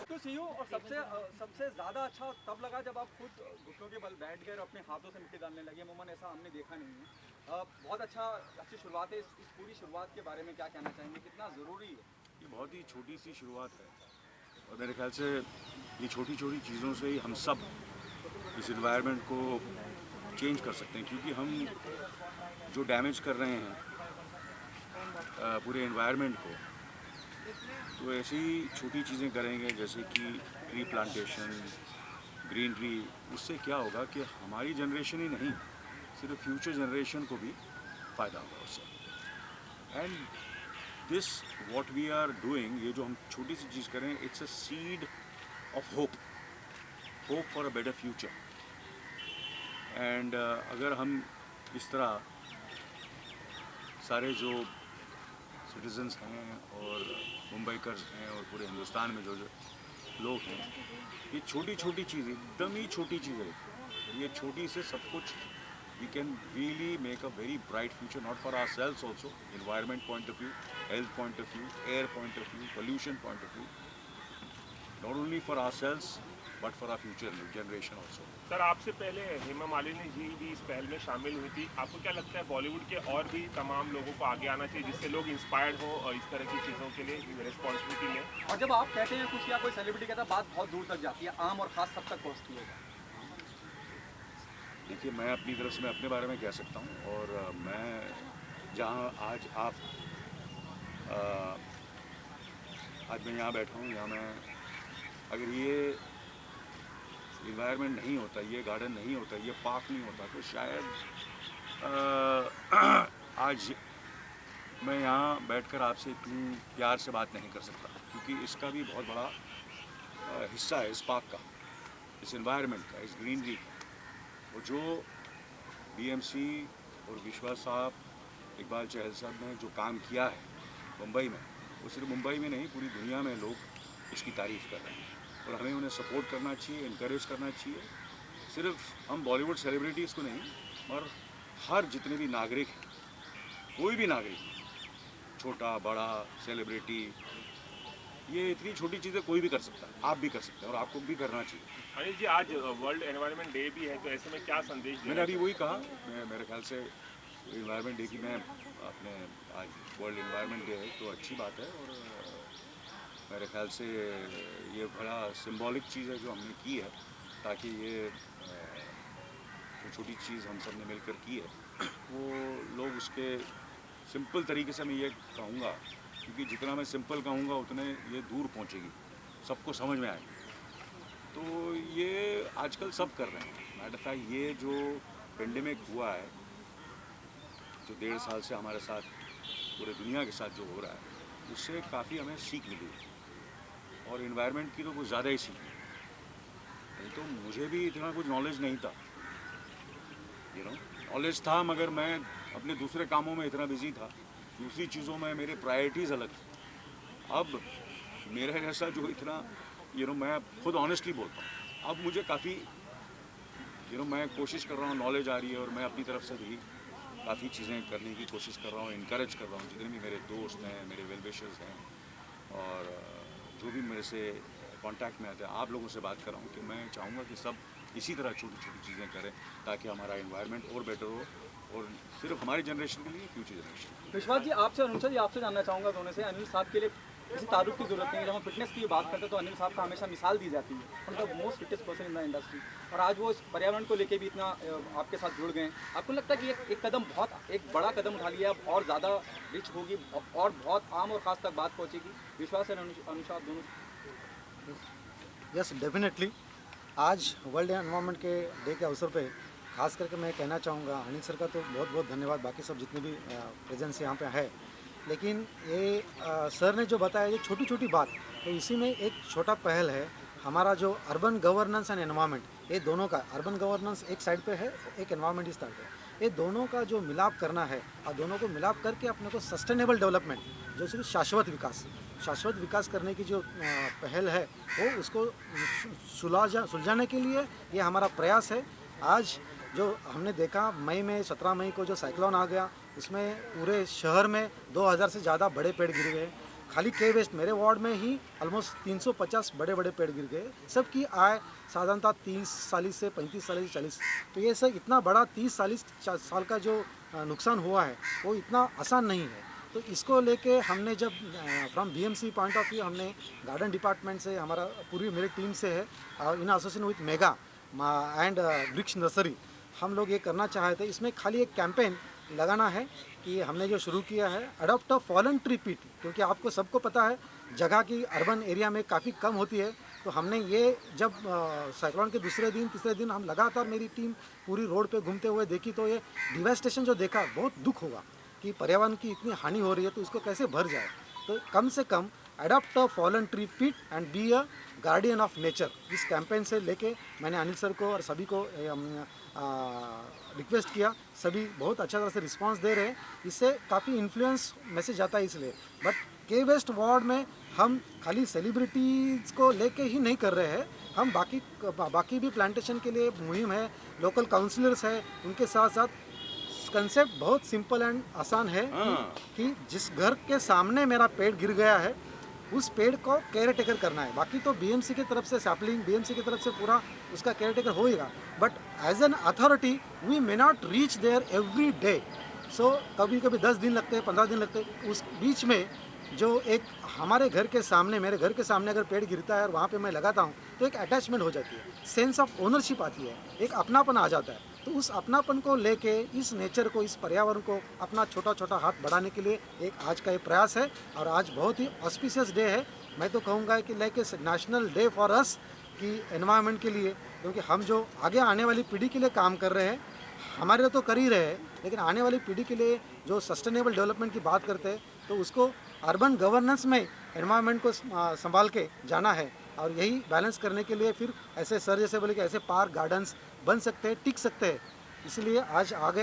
To C you. और सबसे ज़्यादा अच्छा तब लगा जब आप खुद घुटनों के बल बैठ गए और अपने हाथों से मिट्टी डालने लगे। अमूमन ऐसा हमने देखा नहीं है। बहुत अच्छी शुरुआत है। इस पूरी शुरुआत के बारे में क्या कहना चाहेंगे, कितना ज़रूरी है? ये बहुत ही छोटी सी शुरुआत है और मेरे ख्याल से ये छोटी छोटी चीज़ों से ही हम सब इस इन्वायरमेंट को चेंज कर सकते हैं, क्योंकि हम जो डैमेज कर रहे हैं पूरे इन्वायरमेंट को, तो ऐसी छोटी चीज़ें करेंगे जैसे कि ट्री प्लांटेशन, ग्रीनरी। उससे क्या होगा कि हमारी जनरेशन ही नहीं, सिर्फ फ्यूचर जनरेशन को भी फ़ायदा होगा उससे। And this what we are doing, ये जो हम छोटी सी चीज़ करें, it's a seed of hope for a better future. And अगर हम इस तरह सारे जो सिटीजन्स हैं और मुंबईकर्स हैं और पूरे हिंदुस्तान में जो लोग हैं, ये छोटी छोटी चीज़ें, एकदम ही छोटी चीज़ें, ये छोटी से सब कुछ we can really make a very bright future, not for ourselves also, environment point of view, health point of view, air point of view, pollution point of view, not only for ourselves but for our future generation also. Sir, आपसे पहले हेमा मालिनी जी भी इस पहल में शामिल हुई थी। आपको क्या लगता है बॉलीवुड के और भी तमाम लोगों को आगे आना चाहिए जिससे लोग इंस्पायर्ड हो और इस तरह की चीज़ों के लिए रिस्पॉन्सिबिलिटी लें? और जब आप कहते हैं कुछ या कोई सेलिब्रिटी कहता है, बात बहुत दूर तक जाती है, आम और ख़ास सब तक पहुँचती है। देखिए, मैं अपनी तरफ से मैं अपने बारे में कह सकता हूँ, और मैं जहाँ आज मैं यहाँ बैठा हूँ, यहाँ मैं अगर ये इन्वायरमेंट नहीं होता, ये गार्डन नहीं होता, ये पार्क नहीं होता, तो शायद आज मैं यहाँ बैठकर आपसे इतनी प्यार से बात नहीं कर सकता, क्योंकि इसका भी बहुत बड़ा हिस्सा है इस पार्क का, इस इन्वायरमेंट का, इस ग्रीनरी का। वो जो बीएमसी और विश्वास साहब, इकबाल चहल साहब ने जो काम किया है मुंबई में, वो सिर्फ मुंबई में नहीं, पूरी दुनिया में लोग उसकी तारीफ़ कर रहे हैं और हमें उन्हें सपोर्ट करना चाहिए, इनकरेज करना चाहिए। सिर्फ हम बॉलीवुड सेलिब्रिटीज़ को नहीं, और हर जितने भी नागरिक हैं, कोई भी नागरिक, छोटा बड़ा सेलिब्रिटी, ये इतनी छोटी चीज़ें कोई भी कर सकता है, आप भी कर सकते हैं और आपको भी करना चाहिए। अनिल जी, आज वर्ल्ड एनवायरनमेंट डे भी है, तो ऐसे में क्या संदेश मैंने अभी वही कहा, मेरे ख्याल से इन्वायरमेंट डे की मैं अपने आज वर्ल्ड इन्वायरमेंट डे है तो अच्छी बात है, और मेरे ख्याल से ये बड़ा सिंबॉलिक चीज़ है जो हमने की है, ताकि ये जो छोटी चीज़ हम सब ने मिलकर की है वो लोग उसके सिंपल तरीके से, मैं ये कहूँगा, क्योंकि जितना मैं सिंपल कहूँगा उतने ये दूर पहुँचेगी, सबको समझ में आएगी। तो ये आजकल सब कर रहे हैं। मैटर फैक्ट, ये जो पेंडेमिक हुआ है, जो 1.5 साल से हमारे साथ, पूरे दुनिया के साथ जो हो रहा है, उससे काफ़ी हमें सीख मिली है, और इन्वायरमेंट की तो कुछ ज़्यादा ही सीख मिली। नहीं तो मुझे भी इतना कुछ नॉलेज नहीं था, नॉलेज था, मगर मैं अपने दूसरे कामों में इतना बिजी था, दूसरी चीज़ों में मेरे प्रायोरिटीज़ अलग थे। अब मेरे जैसा जो इतना मैं खुद ऑनेस्टली बोलता हूँ, अब मुझे काफ़ी मैं कोशिश कर रहा हूँ, नॉलेज आ रही है, और मैं अपनी तरफ से भी काफ़ी चीज़ें करने की कोशिश कर रहा हूँ, इनकरेज कर रहा हूँ। जितने भी मेरे दोस्त हैं, मेरे वेल विशर्स हैं, और जो भी मेरे से कांटेक्ट में आते हैं, आप लोगों से बात कर रहा हूँ कि मैं चाहूँगा कि सब इसी तरह छोटी छोटी चीज़ें करें, ताकि हमारा इन्वायरमेंट और बेटर हो, और सिर्फ हमारी जनरेशन के लिए, फ्यूचर जनरेशन। विश्वास जी, आपसे अनुषा जी, आपसे जानना चाहूँगा दोनों से, अनिल साहब के लिए किसी तारुफ की जरूरत नहीं है। जब हम फिटनेस की बात करते हैं तो अनिल साहब का हमेशा मिसाल दी जाती है, one of the most fittest person in the industry, और आज वो इस पर्यावरण को लेके भी इतना आपके साथ जुड़ गए हैं। आपको लगता है कि एक कदम, बहुत एक बड़ा कदम उठा लिया, और ज़्यादा रिच होगी और बहुत आम और ख़ास तक बात पहुँचेगी? विश्वास और अनुषा, आप दोनों? Yes, definitely. आज वर्ल्ड एनवायरनमेंट के डे के अवसर पे खास करके मैं कहना चाहूँगा, अनिल सर का तो बहुत बहुत धन्यवाद, बाकी सब जितने भी प्रेजेंस यहाँ पे है, लेकिन ये सर ने जो बताया, ये छोटी छोटी बात, तो इसी में एक छोटा पहल है हमारा, जो अर्बन गवर्नेंस एंड एनवायरनमेंट, ये दोनों का, अर्बन गवर्नेंस एक साइड पे है, एक एनवायरनमेंट इस साइड पे है, ये दोनों का जो मिलाप करना है, और दोनों को मिलाप करके अपने को सस्टेनेबल डेवलपमेंट, जैसे कि शाश्वत विकास करने की जो पहल है वो उसको सुलझाने के लिए ये हमारा प्रयास है। आज जो हमने देखा मई में 17 मई को जो साइक्लोन आ गया, उसमें पूरे शहर में 2000 से ज़्यादा बड़े पेड़ गिर गए। खाली के वेस्ट मेरे वार्ड में ही ऑलमोस्ट 350 बड़े बड़े पेड़ गिर गए। सबकी आय साधारणतः 30 से 35 से 40। तो ये सब इतना बड़ा 30 साल का जो नुकसान हुआ है वो इतना आसान नहीं है। तो इसको लेके हमने जब from BMC point of view हमने गार्डन डिपार्टमेंट से हमारा पूरी मेरी टीम से है in association with mega and वृक्ष नर्सरी हम लोग ये करना चाहे थे। इसमें खाली एक कैंपेन लगाना है कि हमने जो शुरू किया है अडॉप्ट अ फॉलन ट्री पीट, क्योंकि आपको सबको पता है जगह की अर्बन एरिया में काफ़ी कम होती है। तो हमने ये जब साइक्लोन के दूसरे दिन तीसरे दिन हम लगातार मेरी टीम पूरी रोड पे घूमते हुए देखी तो ये डिवास्टेशन जो देखा बहुत दुख होगा कि पर्यावरण की इतनी हानि हो रही है तो इसको कैसे भर जाए। तो कम से कम अडॉप्ट अ फॉलन ट्री पीट and be a guardian of nature, इस कैंपेन से लेके मैंने अनिल सर को और सभी को रिक्वेस्ट किया। सभी बहुत अच्छा तरह से रिस्पांस दे रहे हैं, इससे काफ़ी इन्फ्लुएंस मैसेज आता है इसलिए। बट के वेस्ट वार्ड में हम खाली सेलिब्रिटीज़ को लेके ही नहीं कर रहे हैं, हम बाकी भी प्लांटेशन के लिए मुहिम है, लोकल काउंसलर्स है, उनके साथ साथ कंसेप्ट बहुत सिंपल एंड आसान है कि जिस घर के सामने मेरा पेड़ गिर गया है उस पेड़ को केयर टेकर करना है। बाकी तो बीएमसी की तरफ से सैपलिंग, बीएमसी की तरफ से पूरा उसका केयर टेकर होएगा, but as an authority we may not reach there every day. So कभी कभी 10 दिन लगते हैं, 15 दिन लगते हैं। उस बीच में जो एक हमारे घर के सामने, मेरे घर के सामने अगर पेड़ गिरता है और वहाँ पे मैं लगाता हूँ तो एक अटैचमेंट हो जाती है, सेंस ऑफ ओनरशिप आती है, एक अपनापन आ जाता है। तो उस अपनापन को लेके इस नेचर को, इस पर्यावरण को अपना छोटा छोटा हाथ बढ़ाने के लिए एक आज का ये प्रयास है। और आज बहुत ही ऑस्पिशियस डे है, मैं तो कहूँगा कि like a national day for us कि एनवायरनमेंट के लिए, क्योंकि हम जो आगे आने वाली पीढ़ी के लिए काम कर रहे हैं, हमारे लिए तो कर ही रहे हैं, लेकिन आने वाली पीढ़ी के लिए जो सस्टेनेबल डेवलपमेंट की बात करते हैं तो उसको अर्बन गवर्नेंस में एनवायरनमेंट को संभाल के जाना है। और यही बैलेंस करने के लिए फिर ऐसे सर जैसे बोले कि ऐसे पार्क गार्डन्स बन सकते हैं, टिक सकते हैं, इसलिए आज आगे